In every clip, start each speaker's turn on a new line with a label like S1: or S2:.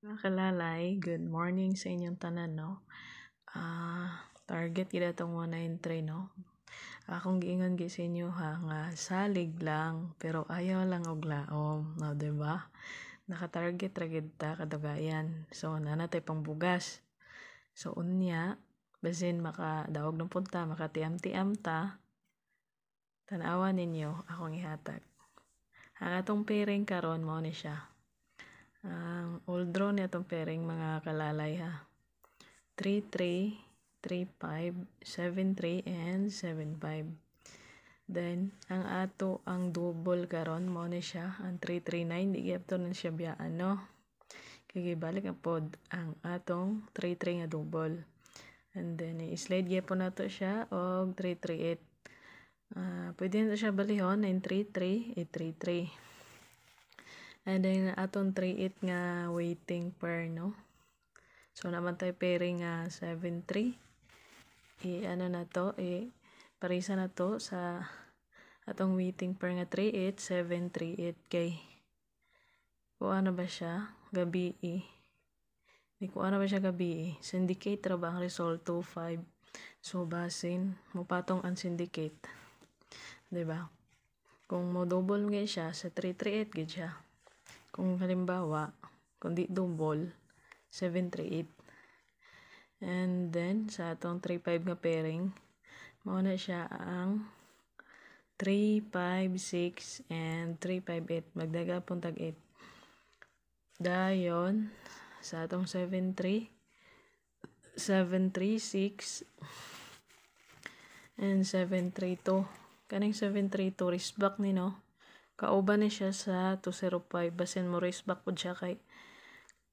S1: Mga kalalay, good morning sa inyong tanan, no? Target kita itong 193, no? Akong giingon sa inyo ha, nga salig lang, pero ayaw lang og laom, no, diba? Naka-target ra gid ta kadugayan. So, nanatay pang bugas. So, unya, basin makadaog ng punta, makatiam-tiam ta, tanawa ninyo, akong ihatag. Ang atong pairing karon mo ni siya. Ang old draw niya itong pairing mga kalalay ha. 3-3, 3-5, 7-3, and 7-5. Then, ang ato ang double karon mo ni siya. Ang 3-3-9, di gyapto na siya biyaan, no? Kaya balik ang pod ang atong 3-3 nga double. And then, i-slide gyapon nato siya og 3-3-8. Pwede na siya balihon 9-3-3, 8-3-3. And then, atong 3-8 nga waiting pair, no? So, naman tayo pairing nga 7-3. Ano na to, parisa na to sa atong waiting pair nga 3-8, 7-3-8 kay. Kung ano ba siya? Gabi Di ko ano ba siya gabi Syndicate ra ba ang result 2-5. So, basin, mupatong ang syndicate. Diba? Kung mo double nga siya, sa 3-3-8 gid siya. Kung halimbawa, kung di double, 7-3-8. And then, sa atong 3-5 nga pairing, mauna siya ang 3-5-6 and 3-5-8. Magdaga pong tag 8. Dayon, sa atong 7-3, 7-3-6 and 7-3-2. Kaning 7-3-2, wrist back ni, no? Kauban ni siya sa 205. Basin mo race back po siya kay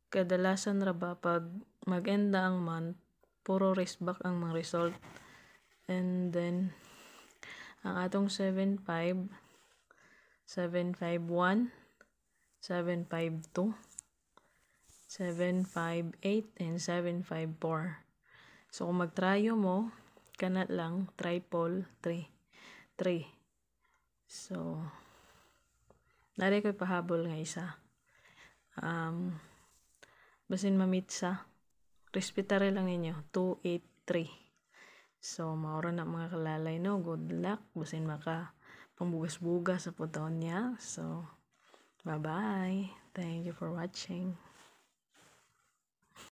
S1: kadalasan ra ba pag mag-enda ang month, puro race back ang mga result. And then, ang atong 7-5, 7-5-1, 7-5-2, 7-5-8, and 7-5-4. So, kung magtrayo mo, kanat lang, triple 3. So, nari ko'y pahabol nga isa. Basin mamit sa respetare lang ninyo 2-8-3. So maura na mga kalalay, no? Good luck basin maka pangbugas-bugas sa puton niya. So bye bye, thank you for watching.